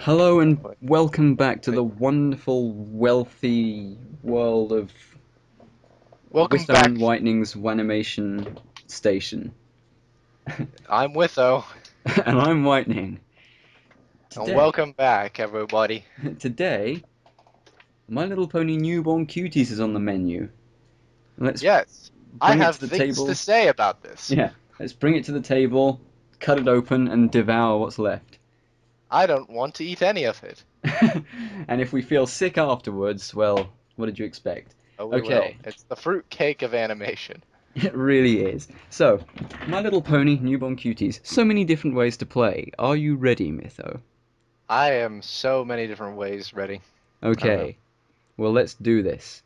Hello and Wait, welcome back to wait. the wonderful, wealthy world of Welcome Mytho and back. Lightning's Wanimation Station. I'm Witho, And I'm Lightning. and Today, welcome back, everybody. today, My Little Pony Newborn Cuties is on the menu. Let's Yes, I bring it to have the things to table. say about this. Yeah, let's bring it to the table, cut it open, and devour what's left. I don't want to eat any of it. And if we feel sick afterwards, well, what did you expect? Oh, we will. Okay. It's the fruit cake of animation. It really is. So, My Little Pony, Newborn Cuties. So many different ways to play. Are you ready, Mytho? I am so many different ways ready. I don't know. Okay. Well, let's do this.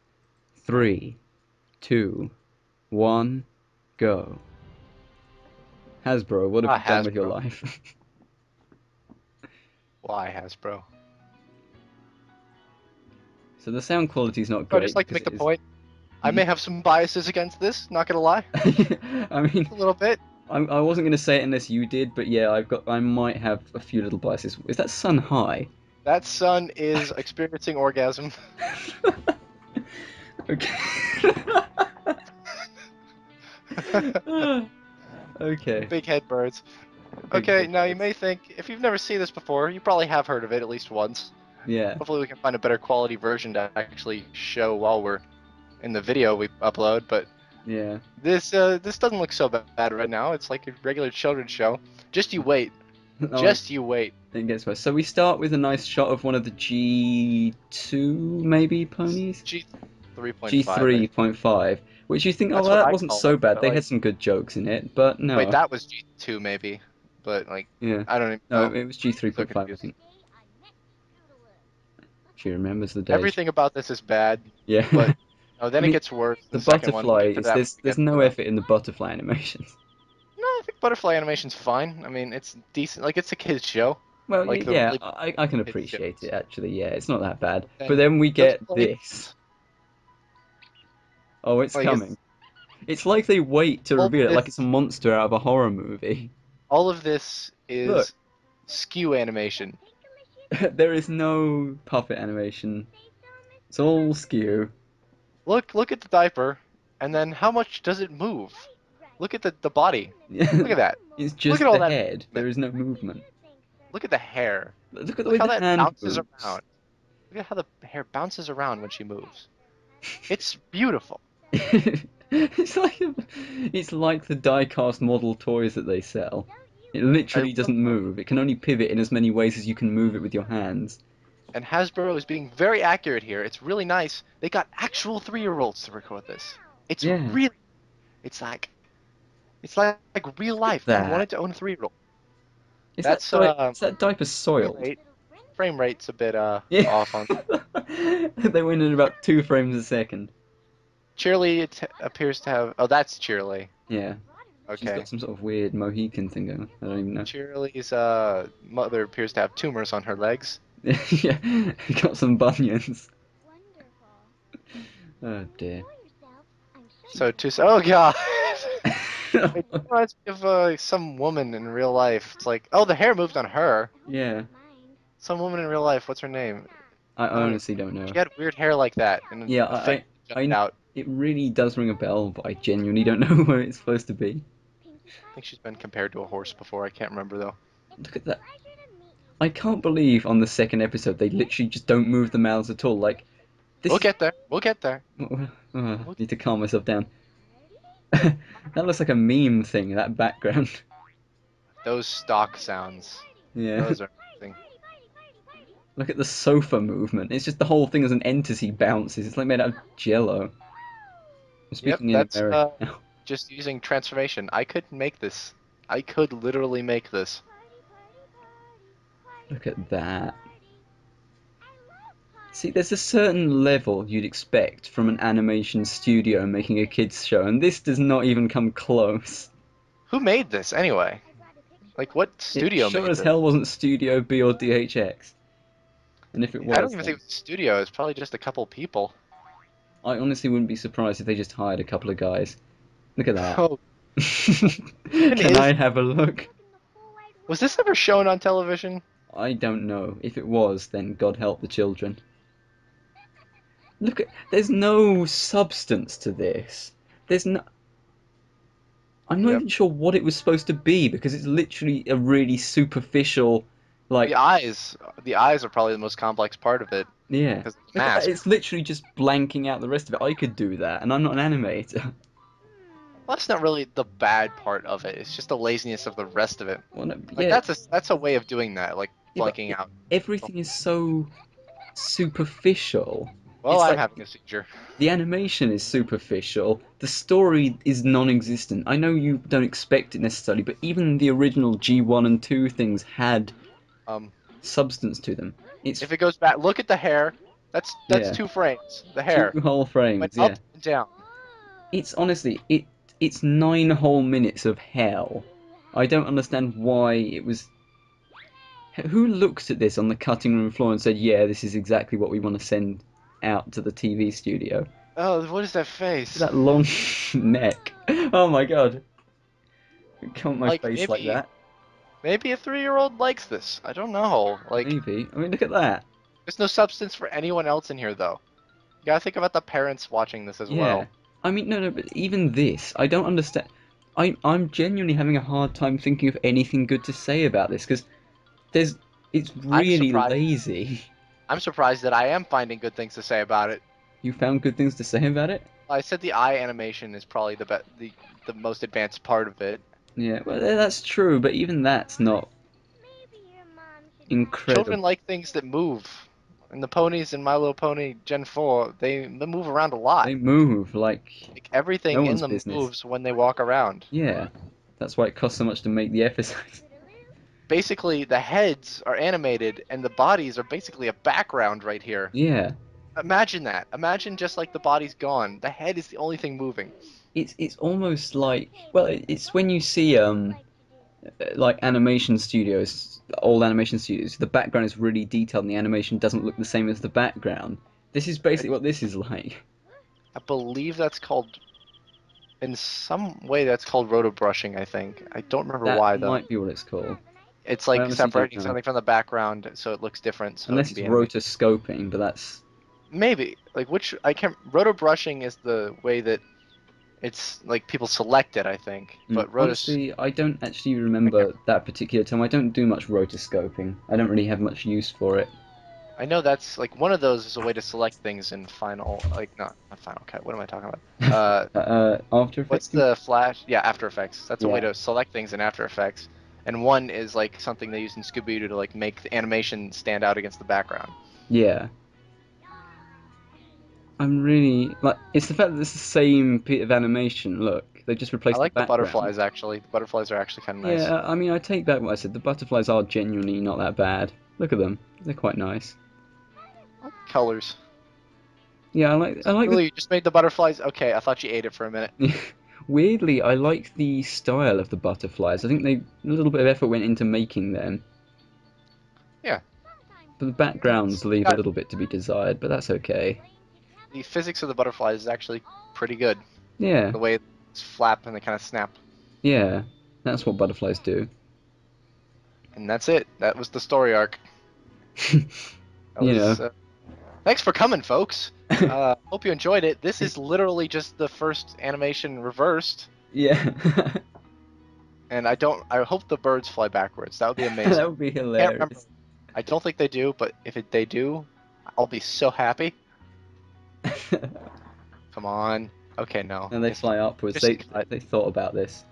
Three, two, one, go. Hasbro, what have Ah, you done with your Hasbro. life? Why, Hasbro? So the sound quality is not I just great like to because make it the is. point. I Hmm? may have some biases against this, not gonna lie. I mean, A little bit. I wasn't going to say it unless you did, but yeah, I might have a few little biases. Is that sun high? That son is experiencing orgasm. Okay. Okay. Big head birds. Big Okay, head now you birds. may think, if you've never seen this before, you probably have heard of it at least once. Yeah. Hopefully we can find a better quality version to actually show while we're in the video we upload, but Yeah. this doesn't look so bad right now. It's like a regular children's show. Just you wait. Oh, Just you wait. it gets worse. So we start with a nice shot of one of the G2 maybe ponies? G 3.5, I think. G3.5. Which you think, oh, That's well, what that I wasn't call so it, bad. but They had like, some good jokes in it, but wait, no. that was G2 maybe, but like, Yeah. I don't even No, know. it was So G3.5, I confused. think. She remembers the days. Everything about this is bad, Yeah. but oh, I then it mean, gets worse in the the second one. We'll butterfly get to is that when we there's get to no the. effort in the butterfly animations. No, I think butterfly animation's fine. I mean, it's decent. Like it's a kids show, Well, like the yeah, really I can kids appreciate it shows. actually. Yeah, it's not that bad. But Then then we those get this. planes, Oh, it's like coming. it's It's like they wait to all reveal it like it's a this. monster out of a horror movie. All of this Look, is skew animation. there is no puppet animation. It's all skew. Look at the diaper, and then how much does it move? Look at the body. Look at that. It's Look at just all the that head. There movement. is no movement. Look at the hair. Look at the Look way how the that hand bounces moves. around. Look at how the hair bounces around when she moves. It's beautiful. It's like it's like the die-cast model toys that they sell. It I literally will doesn't move. It can only pivot in as many ways as you can move it with your hands. And Hasbro is being very accurate here. It's really nice. They got actual 3-year-olds to record this. It's Yeah, really, it's like real look at life. I that. wanted to own a 3-year-old. Is that That's is that diaper frame soiled? rate. Frame rate's a bit Yeah. off on. They win in about 2 frames a second. Cheerly it appears to have. Oh, that's Cheerly. Yeah. She's got Okay. some sort of weird Mohican thing going on. I don't even know. Cheerly's mother appears to have tumors on her legs. Yeah, got some bunions. Oh dear. So to oh god, it reminds me of some woman in real life. It's like, oh, the hair moved on her. Yeah, Some woman in real life. What's her name? I I don't know. honestly don't know. She had weird hair like that, and Yeah, a face jumped out. it really does ring a bell, but I genuinely don't know where it's supposed to be. I think she's been compared to a horse before. I can't remember though. Look at that. I can't believe on the second episode they literally just don't move the mouths at all. Like, this We'll is. get there. We'll get there. Need to calm myself down. That looks like a meme thing, that background. Those stock sounds. Yeah. Those are amazing. Look at the sofa movement. It's just the whole thing as an entity bounces. It's like made out of jello. I'm Yep, speaking in that's American now. just using transformation. I could make this. I could literally make this. Look at that. See, there's a certain level you'd expect from an animation studio making a kids show, and this does not even come close. Who made this anyway? Like, what It studio sure made as this? hell wasn't Studio B or DHX. And if it I don't was, even think then it was a studio. It's probably just a couple people. I honestly wouldn't be surprised if they just hired a couple of guys. Look at that. Oh, even Can is I have a look? was this ever shown on television? I don't know. If it was, then God help the children. Look at, there's no substance to this. There's no, I'm not Yep. even sure what it was supposed to be because it's literally a really superficial, like, The eyes, the eyes are probably the most complex part of it yeah. because it's Look at that. masked. It's literally just blanking out the rest of it. I could do that, and I'm not an animator. Well, that's not really the bad part of it. It's just the laziness of the rest of it. Well, no, Like yeah, that's a way of doing that, like yeah, but blanking out. everything is so superficial. Well, It's I'm like having a seizure. the animation is superficial. The story is non-existent. I know you don't expect it necessarily, but even the original G1 and 2 things had Um, substance to them. It's if it goes back, look at the hair. That's yeah, 2 frames. The two hair whole went frames. Yeah, up and down. it's honestly it's 9 whole minutes of hell. I don't understand why it was. Who looked at this on the cutting room floor and said, "Yeah, this is exactly what we want to send out to the TV studio." Oh, what is that face? That long neck. Oh my god. Come my Like face like that. maybe a 3-year-old likes this. I don't know. Like Maybe. I mean, look at that. there's no substance for anyone else in here though. You gotta think about the parents watching this as Yeah. well. I mean, no, but even this, I don't understand. I'm genuinely having a hard time thinking of anything good to say about this because there's, it's I'm really surprised. lazy. I'm surprised that I am finding good things to say about it. You found good things to say about it? I said the eye animation is probably the most advanced part of it. Yeah, well, that's true, but even that's not incredible. Children like things that move. And the ponies in My Little Pony Gen 4, they move around a lot. They move like Like no everything in one's them business. moves when they walk around. Yeah, that's why it costs so much to make the episodes. Basically, the heads are animated and the bodies are basically a background right here. Yeah, Imagine that. Imagine just like the body's gone. The head is the only thing moving. it's almost like, well, it's when you see like animation studios, old animation studios, the background is really detailed and the animation doesn't look the same as the background. This is basically what this is like. I believe that's called, in some way, that's called roto brushing, I think. I don't remember That why though. might be what it's called. It's I like honestly don't separating know. something from the background so it looks different, so it Unless can it's be animated. rotoscoping, but that's Maybe. Like which I can't roto brushing is the way that it's like people select it, I think. But rotos honestly, I don't actually I can't remember that particular term. I don't do much rotoscoping. I don't really have much use for it. I know that's like one of those is a way to select things in Final, like not Final Cut. What am I talking about? After What's Effects? the Flash? Yeah, After Effects. That's a way Yeah, to select things in After Effects. And one is like something they use in Scooby-Doo to like make the animation stand out against the background. yeah. I'm really like it's the fact that it's the same bit of animation. Look, they just I replaced the like the background. butterflies actually. The butterflies are actually kind of nice. Yeah, I mean, I take back what I said. The butterflies are genuinely not that bad. Look at them; they're quite nice. Colors. Yeah, I like Really, you just made the butterflies? Okay, I thought you ate it for a minute. the. Weirdly, I like the style of the butterflies. I think a little bit of effort went into making them, Yeah. but the backgrounds leave a Got little bit to be desired. But that's okay. the physics of the butterflies is actually pretty good. Yeah, The way it's flap and they kind of snap. yeah, that's what butterflies do. And that's it. That was the story arc. That You know, was. Thanks for coming, folks. Hope you enjoyed it. This is literally just the first animation reversed, yeah, and I hope the birds fly backwards. That would be that amazing. would be Can't remember. hilarious. I don't think they do, but if they do, I'll be so happy. Come on. Okay, no. And they fly upwards. Just They thought about this.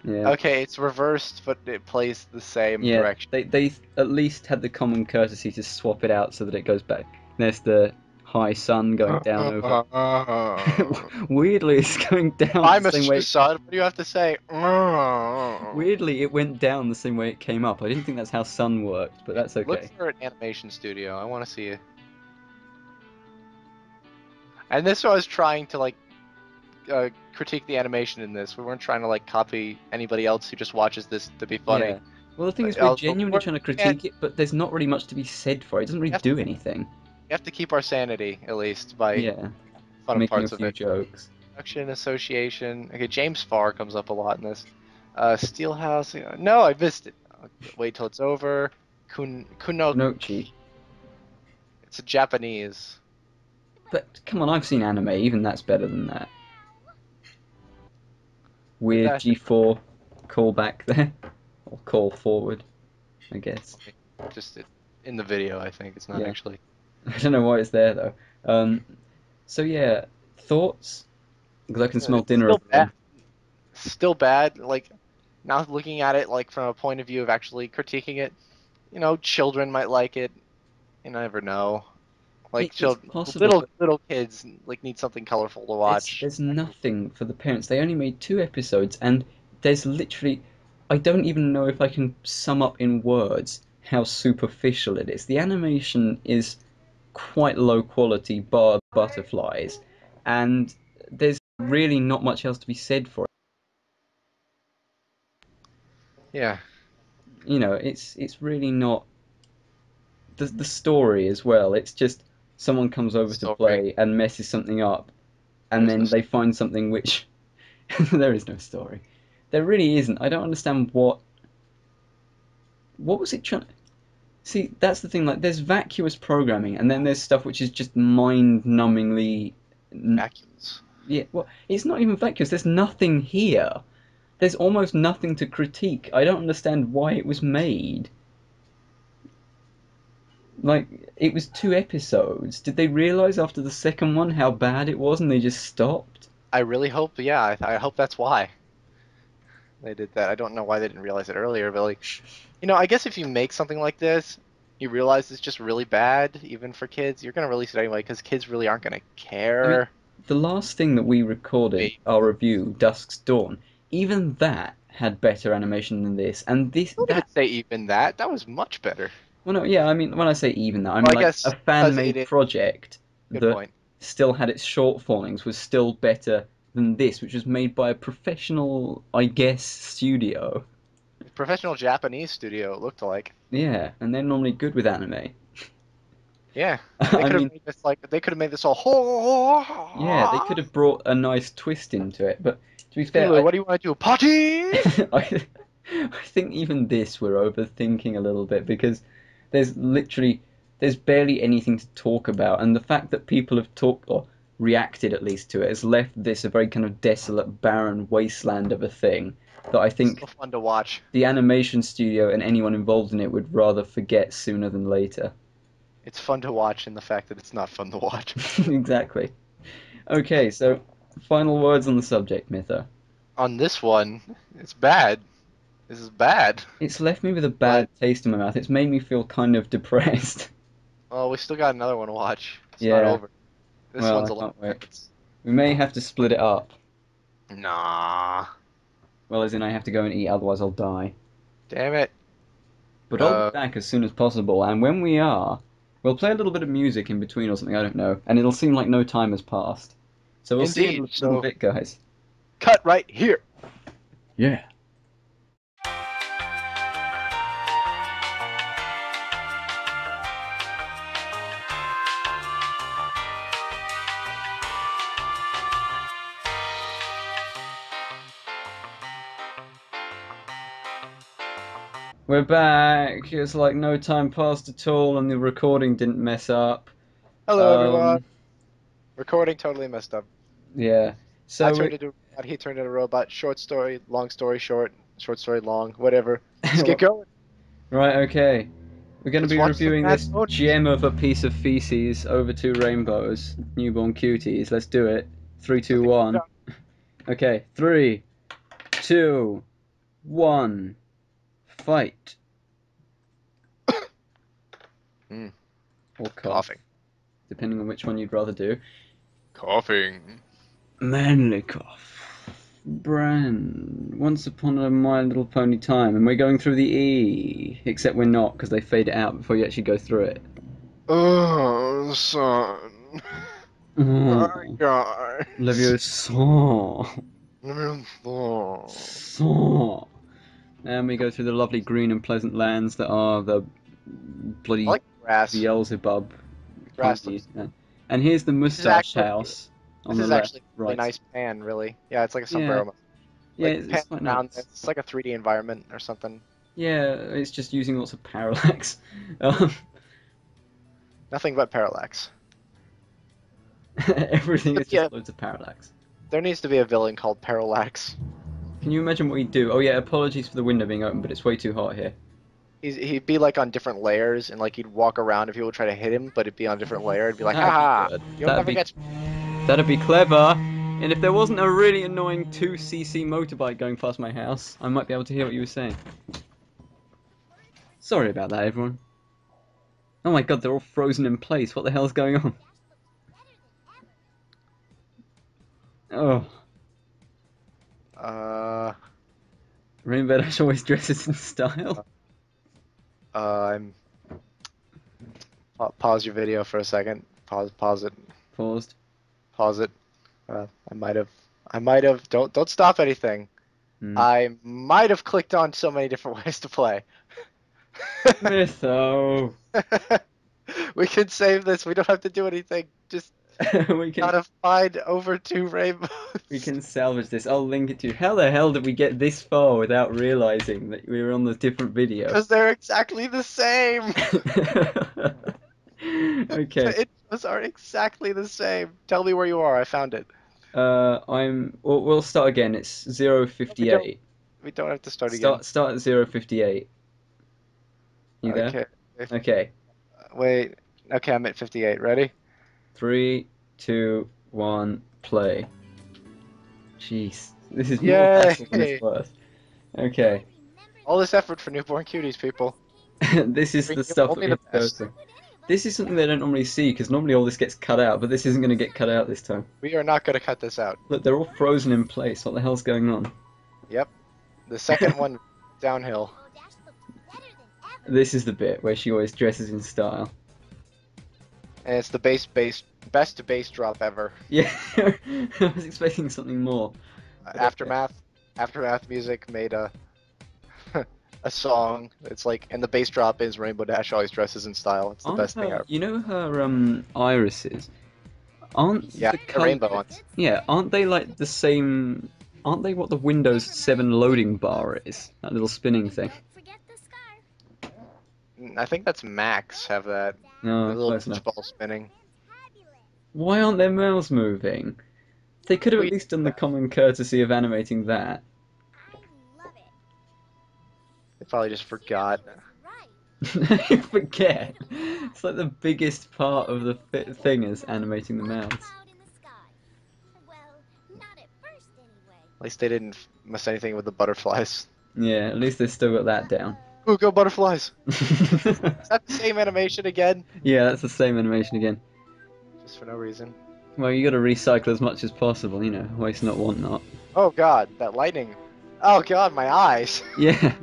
Yeah. okay. It's reversed, but it plays the same Yeah, direction. they at least had the common courtesy to swap it out so that it goes back. There's the high sun going down over. Weirdly, it's going down the I'm a same way. son. What do you have to say? Weirdly, it went down the same way it came up. I didn't think that's how sun worked, but that's Look okay. for an animation studio. I want to see it. And this was trying to like critique the animation in this. We weren't trying to like copy anybody else who just watches this to be funny. Yeah. Well, the thing is, we're But genuinely trying to we can't. critique it, but there's not really much to be said for it. It doesn't really We have, do anything. we have to keep our sanity at least by Yeah, fun of making a parts of few it. jokes. Production association. Okay, James Farr comes up a lot in this. Steelhouse. No, I missed it. Wait till it's over. Kuno. Kunoichi. It's a Japanese. But come on, I've seen anime. Even that's better than that. Where'd Weird that G4 callback there, or call forward, I guess. just in the video? I think it's not Yeah, actually. I don't know why it's there though. So yeah, thoughts? Because I can smell It's dinner still bad. again. Still bad. Like now looking at it like from a point of view of actually critiquing it, children might like it. You never know. Like It's children, possible, little but little kids like need something colorful to watch. there's nothing for the parents. They only made 2 episodes, and there's literally, I don't even know if I can sum up in words how superficial it is. The animation is quite low quality, bar butterflies, and there's really not much else to be said for it. Yeah, It's really not the story as well. It's just someone comes over to story. play and messes something up, and There's no. then they find something which there is no story. There really isn't. I don't understand what was it trying. See, that's the thing. Like, there's vacuous programming, and then there's stuff which is just mind-numbingly. Vacuums. Yeah, well, it's not even vacuous. There's nothing here. There's almost nothing to critique. I don't understand why it was made. Like, it was 2 episodes. Did they realize after the second one how bad it was and they just stopped? I really hope. Yeah, I hope that's why they did that. I don't know why they didn't realize it earlier, but like, I guess if you make something like this, you realize it's just really bad, even for kids, you're gonna release it anyway because kids really aren't gonna I mean, care. the last thing that we recorded, Maybe. our review, Dusk's Dawn, even that had better animation than this. And I don't even say even that. That was much better. well, no, yeah, I mean, when I say even that, I Well, mean I like a guess because it fan-made is. project Good that point. still had its shortfallings was still better than this, which was made by a professional, I guess, studio. Professional Japanese studio, it looked like. Yeah, and they're normally good with anime. Yeah, they I could have mean, made this like they could have made this all. yeah, they could have brought a nice twist into it, but to be fair, Scooter, what do you want to do? Potty? I, I think even this we're overthinking a little bit because there's literally there's barely anything to talk about, and the fact that people have talked or reacted at least to it has left this a very kind of desolate, barren wasteland of a thing that I think Still fun to watch. the animation studio and anyone involved in it would rather forget sooner than later. It's fun to watch in the fact that it's not fun to watch. Exactly. Okay, so final words on the subject, Mitha. On this one, it's bad. This is bad. It's left me with a bad But taste in my mouth. It's made me feel kind of depressed. well, we still got another one to watch. It's not Yeah, over. This well, one's I 11 can't wait. minutes. We may have to split it up. Nah. Well, as in I have to go and eat, otherwise I'll die. Damn it. But I'll be Uh, back as soon as possible, and when we are, we'll play a little bit of music in between or something, I don't know, and it'll seem like no time has passed. So we'll see you in indeed. a little So bit, guys. cut right here. Yeah. We're back. It's like no time passed at all, and the recording didn't mess up. Hello, everyone. Um, Recording totally messed up. yeah. I So turned into a robot. He turned into a robot. Short story, long story short, short story long, whatever. Let's get going. right, okay. We're going to Let's be watch some reviewing mad this ponies. gem of a piece of feces over 2 rainbows, newborn cuties. Let's do it. Three, two, Something. one. Okay, 3, 2, 1. Fight Mm, or cough, coughing. depending on which one you'd rather do. Coughing. Manly cough. Bran. Once upon a My Little Pony time, and we're going through the E. Except we're not, because they fade it out before you actually go through it. Oh, son. My Oh, guys. Leviosa. Oh. So. And we go through the lovely green and pleasant lands that are the I bloody like grass. Beelzebub. Can't Grass be. looks. And here's the This is moustache actually. house on This the is left, actually a really right. nice pan, really. Yeah, it's like a Yeah, sombrero. yeah, Like it's pan quite around nice. this. It's like a 3D environment or something. Yeah, it's just using lots of parallax. Um, Nothing but parallax. everything is Yeah, just loads of parallax. there needs to be a villain called Parallax. Can you imagine what he'd do? Oh yeah, apologies for the window being open, but it's way too hot here. He'd be like on different layers, and like he'd walk around and people would try to hit him, but it'd be on a different layer. It'd be like, That'd be haha, good. you'll never get. That'd be clever. And if there wasn't a really annoying 2cc motorbike going past my house, I might be able to hear what you were saying. Sorry about that, everyone. Oh my god, they're all frozen in place. What the hell's going on? Oh, Uh, Rainbow Dash always dresses in style. I'm. Pause your video for a second. Pause it. Paused. Pause it. I might have. I might have. Don't stop anything. Hmm. I might have clicked on so many different ways to play. Mytho. We can save this. We don't have to do anything. Just we can gotta find over 2 rainbows. we can salvage this. I'll link it to you. How the hell did we get this far without realizing that we were on the different video? Because they're exactly the same. Okay. The intros are exactly the same. Tell me where you are. I found it. We'll start again. It's We don't. 058. We don't have to start again. Start at 058. You there? Okay. Okay. Wait. Okay, I'm at 58. Ready? 3, 2, 1, play. Jeez. This is more hassle than it's Yay! worth. Okay. All this effort for newborn cuties, people. This is Bring the you stuff that only we the have to go best. through. This is something they don't normally see because normally all this gets cut out, but this isn't going to get cut out this time. We are not gonna cut this out. Look, they're all frozen in place. What the hell's going on? Yep. The second one downhill. This is the bit where she always dresses in style. And it's the best bass drop ever. Yeah, I was expecting something more. But okay. Aftermath Music made a a song. It's like, and the bass drop is Rainbow Dash always dresses in style. It's the best thing ever. You know her irises? Aren't Yeah, the the rainbow ones. Yeah, aren't they like the same? Aren't they what the Windows 7 loading bar is? That little spinning thing. I think that's Max have that. No, The little close enough. ball spinning. Why aren't their mouths moving? They could have at We- least done the common courtesy of animating that. They probably just forgot. You forget. It's like the biggest part of the thing is animating the mouths. At least they didn't miss anything with the butterflies. Yeah, at least they still got that down. Ooh, go butterflies! Is that the same animation again? Yeah, that's the same animation again. Just for no reason. Well, you gotta recycle as much as possible, you know, waste not, want not. Oh god, that lightning. Oh god, my eyes. Yeah.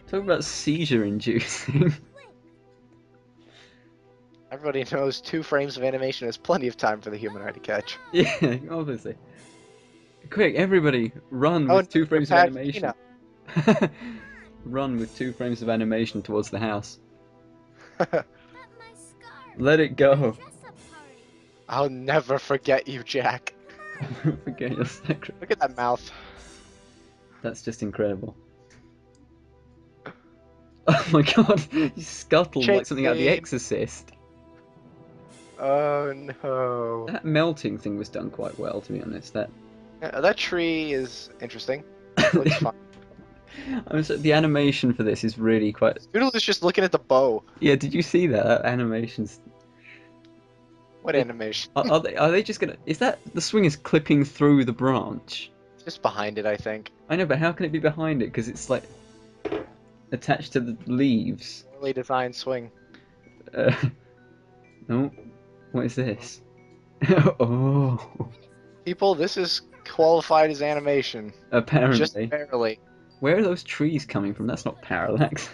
Talk about seizure inducing. Everybody knows 2 frames of animation is plenty of time for the human eye to catch. Yeah, obviously. Quick, everybody, run Oh, with 2 frames of Pat, animation. Run with 2 frames of animation towards the house. Let it go. I'll never forget you, Jack. Forget your secret. Look at that mouth. That's just incredible. Oh my god, you scuttled like something out of The Chain. Exorcist. Oh no. That melting thing was done quite well, to be honest. That tree is interesting. Looks fun. The animation for this is really quite. Doodle is just looking at the bow. Yeah, did you see that? That animation's. What animation? Are they just gonna? Is that the swing is clipping through the branch? It's just behind it, I think. I know, but how can it be behind it? Because it's like attached to the leaves. Poorly designed swing. No. What is this? Oh. People, this is qualified as animation. Apparently. Just barely. Where are those trees coming from? That's not parallax.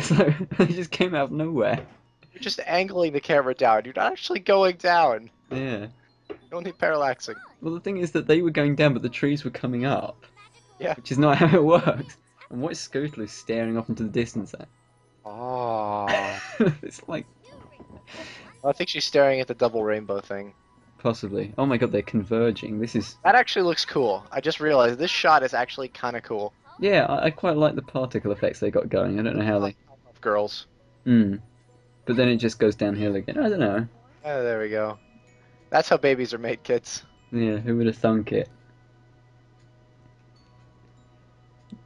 So they just came out of nowhere. You're just angling the camera down. You're not actually going down. Yeah. You don't need parallaxing. Well, the thing is that they were going down, but the trees were coming up. Yeah. Which is not how it works. And what is Scootaloo staring off into the distance at? Oh. It's like... I think she's staring at the double rainbow thing. Possibly. Oh my god, they're converging. This is... That actually looks cool. I just realized this shot is actually kind of cool. Yeah, I quite like the particle effects they got going. I don't know how they. I love girls. Hmm. But then it just goes downhill again. I don't know. Oh, there we go. That's how babies are made, kids. Yeah, who would have thunk it?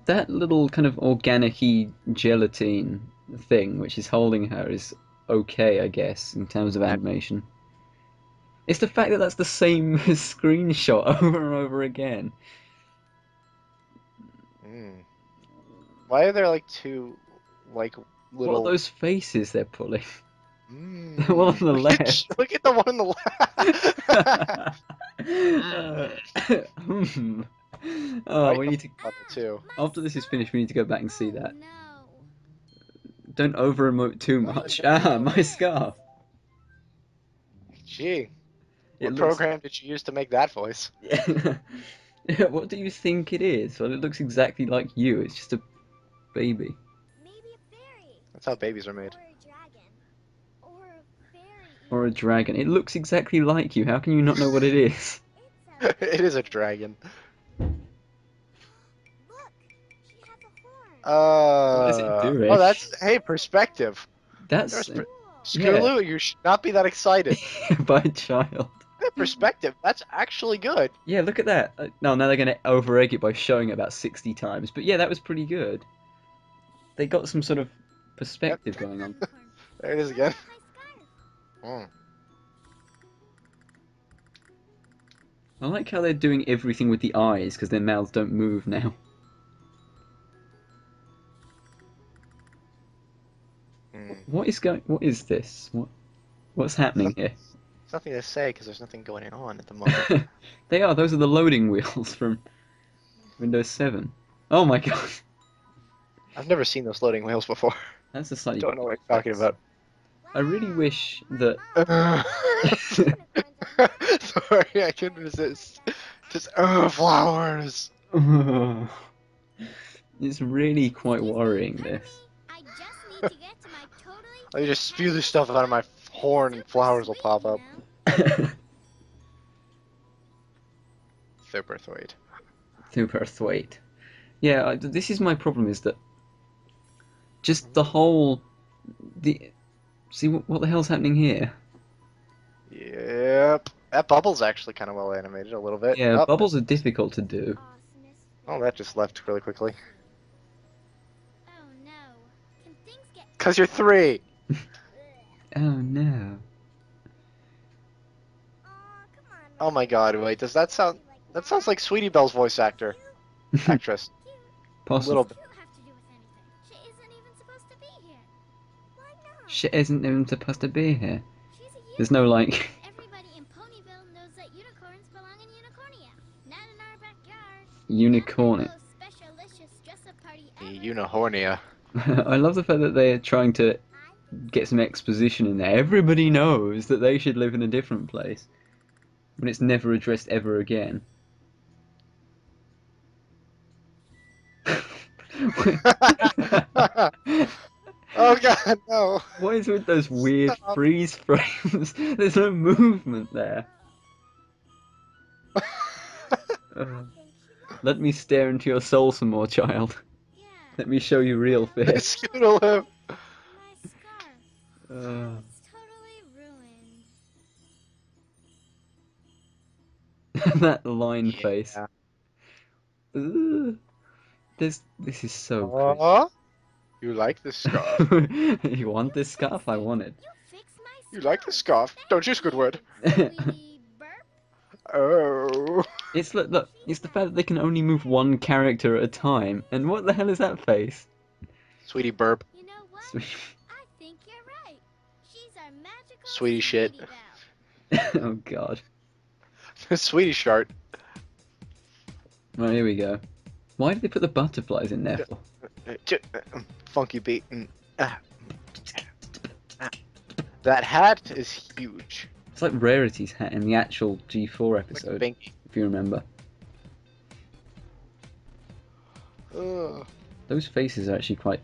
That little kind of organic-y gelatine thing, which is holding her, is okay, I guess, in terms of animation. It's the fact that that's the same screenshot over and over again. Mm. Why are there like two, like What are little? those faces they're pulling? The one on Mm. the left. Look at the one on the left. Hmm. I Oh, like we the need to. level too. After this is finished, we need to go back and see Oh that. no. Don't over emote too much. Ah, my scarf. Gee, It what looks. program did you use to make that voice? Yeah, what do you think it is? Well, it looks exactly like you. It's just a baby. Maybe a fairy. That's how babies are made. Or a dragon. Or a fairy Or a even. dragon. It looks exactly like you. How can you not know what it is? It's a It is a dragon. look. She has a horn. What is it Oh, doing? that's hey perspective. That's. There's Yeah, Scootaloo. You should not be that excited. by a child. Perspective. That's actually good. Yeah, look at that. No, now they're going to over egg it by showing it about 60 times. But yeah, that was pretty good. They got some sort of Yep. perspective going on. Unicorn. There it is What again. about my scarf? Mm. I like how they're doing everything with the eyes because their mouths don't move now. Mm. What is going? What is this? What's happening here? There's nothing to say because there's nothing going on at the moment. They are. Those are the loading wheels from Windows 7. Oh my god, I've never seen those loading wheels before. that's a slightly. Don't know what you're talking about. I really wish that. Sorry, I couldn't resist. Just flowers. It's really quite worrying. This. I just need to get to my totally I just spew this stuff out of my horn and flowers will pop up. Super sweet. Super sweet. Yeah, this is my problem. Is that just the whole the see what the hell's happening here? Yep. That bubble's actually kind of well animated a little bit. Yeah, Oh, bubbles are difficult to do. awesomeness. oh, that just left really quickly. Oh no. Can things get 'Cause you're 3. Oh no. Aw, come on. Oh my god, wait, does that sound... That sounds like Sweetie Belle's voice actress. A Possible. little bit. You have to do with anything. She isn't even supposed to be here. Why not? Shit isn't even supposed to be here. She's a There's no like Everybody in Ponyville knows that unicorns belong in Unicornia. Not in our backyard. unicorn. Not the most specialicious dress-up party ever. Unihornia. I love the fact that they're trying to get some exposition in there. Everybody knows that they should live in a different place. When it's never addressed ever again. Oh god, no. What is with those weird Stop. freeze frames? There's no movement there. Let me stare into your soul some more, child. Yeah. Let me show you real fear. Scootaloo. My scarf. Uh, It's totally ruined. that line Yeah. face. Ugh. This is so Aw, you like this scarf? creepy. You want this scarf? I want it. You fixed my scarf. You like this scarf, don't you, Squidward? Sweetie burp. Oh. It's look, it's the fact that they can only move one character at a time. And what the hell is that face? Sweetie burp. You know what? Sweet. I think you're right. She's our magical Sweetie shit. Belle. Oh god. Sweetie shart. Right, here we go. Why did they put the butterflies in there for? Funky beat. That hat is huge. It's like Rarity's hat in the actual G4 Like a episode, binky. if you remember. Ugh. Those faces are actually quite...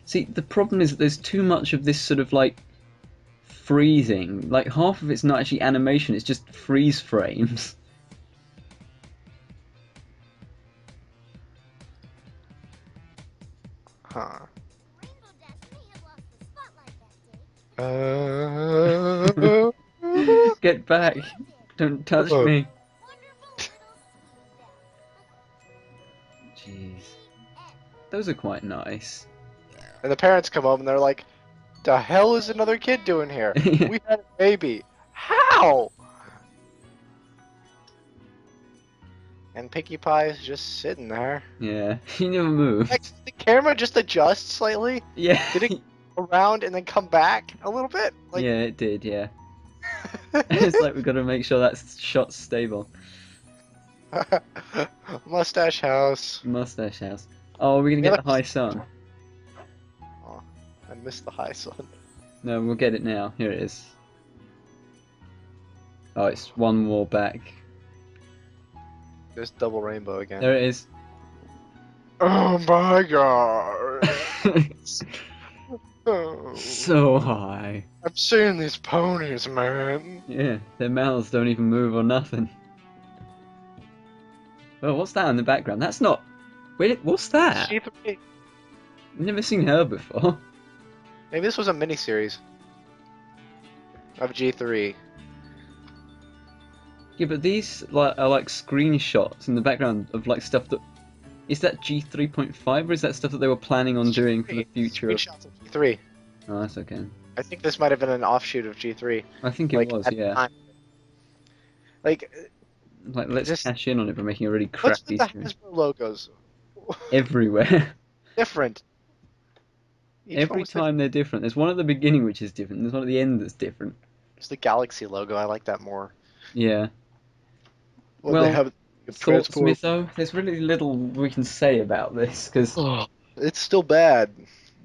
See, the problem is that there's too much of this sort of like freezing. Like half of it's not actually animation, it's just freeze frames. Huh. Rainbow Dash may have lost the spotlight that day. Get back! Don't touch me! Wonderful little sweet bell. Jeez. Those are quite nice. And the parents come home and they're like, "The hell is another kid doing here? Yeah. We had a baby. How?" And Pinkie Pie is just sitting there. Yeah, he never moved. Like, the camera just adjusts slightly. Yeah. Did it go around and then come back a little bit? Like, Yeah, it did, yeah. It's like we've got to make sure that shot's stable. Mustache House. Mustache House. Oh, we're gonna Yeah, get the high sun. Oh, I missed the high sun. No, we'll get it now. Here it is. Oh, it's one more back. There's double rainbow again. There it is. Oh my god. Oh. So high. I'm seeing these ponies, man. Yeah, their mouths don't even move or nothing. Oh, what's that in the background? That's not... Wait, what's that? G3. I've never seen her before. Maybe this was a miniseries of G3. Yeah, but these are like screenshots in the background of like stuff that... Is that G3.5 or is that stuff that they were planning on doing for the future of... Screenshots of G3. Oh, that's okay. I think this might have been an offshoot of G3. I think it Like, was, at the yeah. time. Like, Like, let's just- cash in on it by making a really what's crappy with the screen. Hasbro logos? Everywhere. Different. Each one Every was different. time they're different. There's one at the beginning which is different. There's one at the end that's different. It's the Galaxy logo. I like that more. Yeah. Well, Well, they have Thoughts, transport. Mytho? There's really little we can say about this because Oh, it's still bad.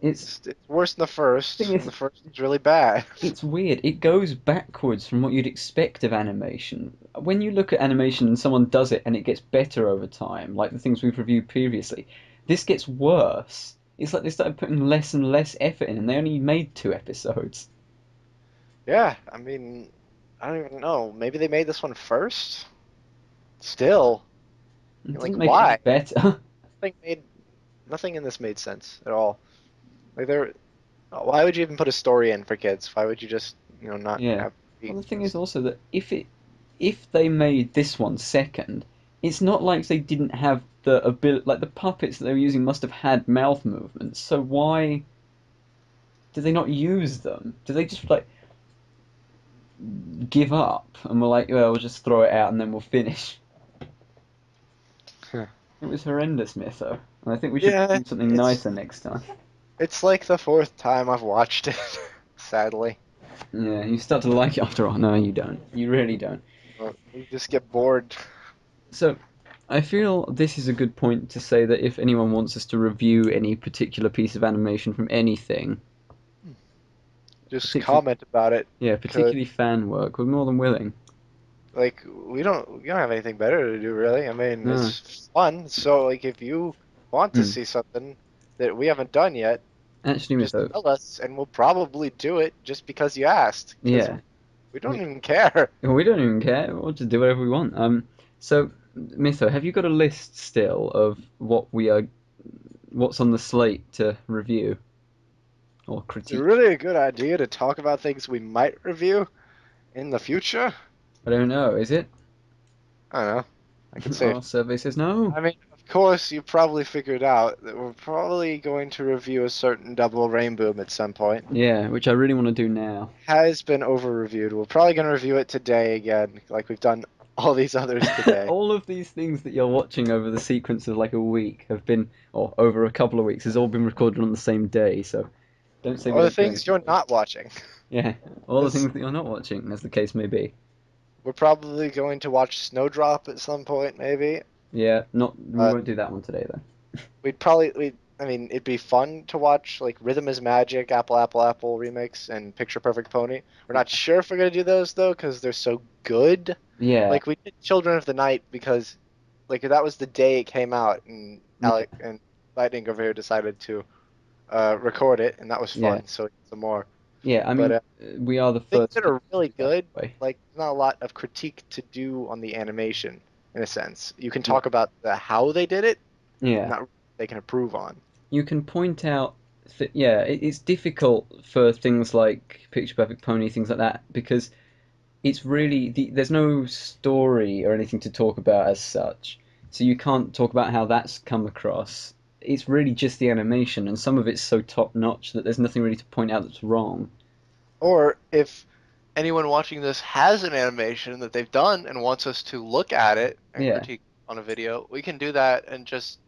it's It's worse than the first. Thing is- And the first is really bad. it's weird. It goes backwards from what you'd expect of animation. When you look at animation and someone does it and it gets better over time, like the things we've reviewed previously, this gets worse. It's like they started putting less and less effort in, and they only made 2 episodes. Yeah, I mean, I don't even know. Maybe they made this one first. Still, It Like, doesn't make why? it any better. nothing in this made sense at all. Like, why would you even put a story in for kids? Why would you just, not Yeah. have? Well, the thing is also that if they made this one second, it's not like they didn't have the ability. Like the puppets that they were using must have had mouth movements. So why did they not use them? Did they just like give up and were like, well, we'll just throw it out and then we'll finish? Huh. It was horrendous, Mytho. And I think we should Yeah, do something it's- nicer next time. It's like the 4th time I've watched it. Sadly, Yeah, you start to like it after all. No, you don't. You really don't. you just get bored. So, I feel this is a good point to say that if anyone wants us to review any particular piece of animation from anything, Just Particularly- comment about it. yeah, particularly fan work, we're more than willing. Like, we don't have anything better to do, really. I mean, No. it's fun. So, like, if you want to Hmm. see something that we haven't done yet, Actually, just Mytho, tell us, and we'll probably do it just because you asked. 'Cause yeah, we don't even care. we don't even care. We'll just do whatever we want. So, Mytho, have you got a list still of what's on the slate to review or It's critique? really a good idea to talk about things we might review in the future. I don't know. Is it? I don't know. I could say. Our survey says no. I mean, of course, you probably figured out that we're probably going to review a certain double rainbow at some point. Yeah, which I really want to do now. Has been over-reviewed. We're probably going to review it today again, like we've done all these others today. All of these things that you're watching over the sequence of like a week have been, or over a couple of weeks, has all been recorded on the same day. So don't say we All the don't do things you're anything. not watching. Yeah, all the This- things that you're not watching, as the case may be. We're probably going to watch Snowdrop at some point, maybe. Yeah, we Uh, won't do that one today though. I mean, it'd be fun to watch, like, Rhythm is Magic, Apple, Apple, Apple remix, and Picture Perfect Pony. We're not sure if we're going to do those, though, because they're so good. Yeah, Like, we did Children of the Night because, like, that was the day it came out, and Alec and Lightning over here decided to record it, and that was fun, Yeah. so some more. yeah. I mean, but, we are the Things first. that are really people to do good, that way. like, there's not a lot of critique to do on the animation, in a sense. You can talk about how they did it, Yeah, not they can improve on. you can point out, yeah, it's difficult for things like Picture Perfect Pony, things like that, because it's really there's no story or anything to talk about as such, so you can't talk about how that's come across. It's really just the animation, and some of it's so top notch that there's nothing really to point out that's wrong. Or if anyone watching this has an animation that they've done and wants us to look at it and Yeah, critique on a video, we can do that and just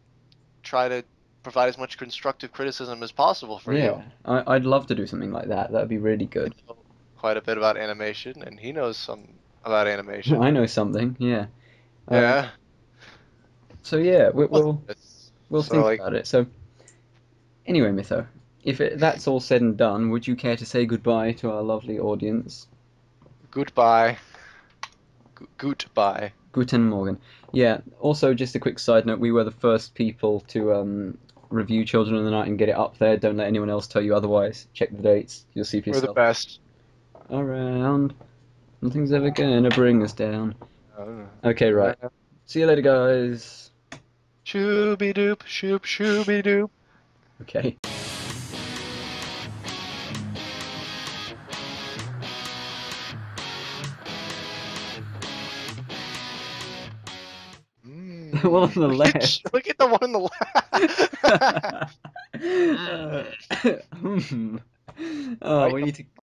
try to provide as much constructive criticism as possible for you. yeah. I'd love to do something like that. That'd be really I good. know quite a bit about animation, and he knows some about animation. I know something. Yeah. Um, Yeah. so yeah, It's- we'll So think like, about it. So anyway, Mytho, if that's all said and done, would you care to say goodbye to our lovely audience? goodbye. Goodbye. Guten Morgen. Yeah. Also, just a quick side note: we were the first people to review Children of the Night and get it up there. Don't let anyone else tell you otherwise. Check the dates. You'll see for We're the yourself. best. Around. Nothing's ever gonna bring us down. Uh, Okay, right. See you later, guys. Shooby doop, shoop, shooby doop. Okay. The one on the left. Look at the one on the left. Hmm. Oh, Right we need to